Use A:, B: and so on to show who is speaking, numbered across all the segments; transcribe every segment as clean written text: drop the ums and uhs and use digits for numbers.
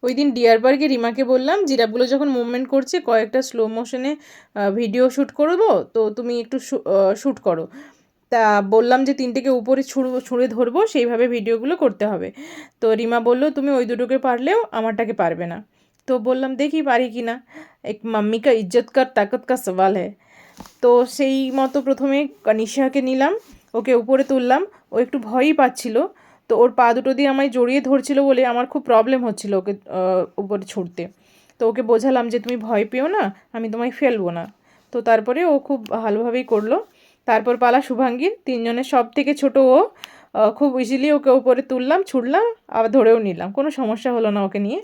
A: ওই দিন ডিয়ার পার্কে রিমাকে বললাম জিরাফগুলো যখন মুভমেন্ট করছে কয়েকটা স্লো মোশনে ভিডিও শ্যুট করবো, তো তুমি একটু শ্যুট করো। তা বললাম যে তিনটেকে উপরে ছুঁড়ে ধরবো, সেইভাবে ভিডিওগুলো করতে হবে। তো রিমা বলল তুমি ওই দুটোকে পারলেও আমারটাকে পারবে না। তো বললাম দেখি পারি কি না, এক মাম্মি কা ইজ্জত কার তাকত কা সওয়াল হ্যায়। তো সেই মতো প্রথমে নিশাকে নিলাম, ওকে উপরে তুললাম। ও একটু ভয়ই পাচ্ছিল, তো ওর পা দুটো দিয়ে আমায় জড়িয়ে ধরছিল বলে আমার খুব প্রবলেম হচ্ছিল ওকে উপরে ছুটতে। তো ওকে বোঝালাম যে তুমি ভয় পেও না, আমি তোমায় ফেলবো না। তো তারপরে ও খুব ভালোভাবেই করলো। তারপর পালা শুভাঙ্গীর, তিনজনের সব থেকে ছোট ও। খুব ইজিলি ওকে উপরে তুললাম, ছুটলাম, আবার ধরেও নিলাম, কোনো সমস্যা হলো না ওকে নিয়ে।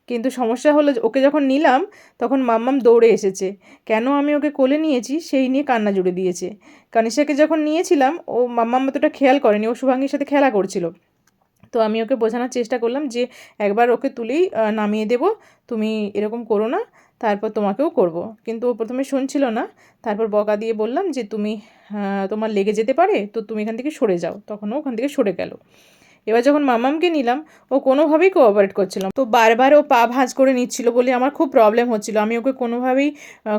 A: কিন্তু সমস্যা হলো যে ওকে যখন নিলাম তখন মাম্মাম দৌড়ে এসেছে। কেন আমি ওকে কোলে নিয়েছি সেই নিয়ে কান্না জুড়ে দিয়েছে। কানিশাকে যখন নিয়েছিলাম ও মাম্মাম অতটা খেয়াল করেনি, ও শুভাঙ্গীর সাথে খেলা করছিল। তো আমি ওকে বোঝানোর চেষ্টা করলাম যে একবার ওকে তুলেই নামিয়ে দেব, তুমি এরকম করো না, তারপর তোমাকেও করব। কিন্তু ও প্রথমে শুনছিল না। তারপর বকা দিয়ে বললাম যে তুমি তোমার লেগে যেতে পারে, তো তুমি এখান থেকে সরে যাও। তখন ও ওখান থেকে সরে গেল। এবার যখন মামামকে নিলাম ও কোনোভাবেই কোঅপারেট করছিল না। তো বারবার ও পা ভাঁজ করে নিচ্ছিল বলে আমার খুব প্রবলেম হচ্ছিল, আমি ওকে কোনোভাবেই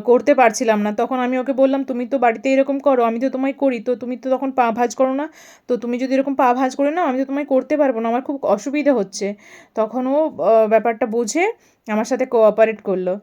A: করতে পারছিলাম না। তখন আমি ওকে বললাম তুমি তো বাড়িতে এরকম করো, আমি তো তোমায় করি, তো তুমি তো তখন পা ভাঁজ করো না, তো তুমি যদি এরকম পা ভাঁজ করে নাও আমি তো তোমায় করতে পারবো না, আমার খুব অসুবিধা হচ্ছে। তখন ও ব্যাপারটা বুঝে আমার সাথে কোঅপারেট করলো।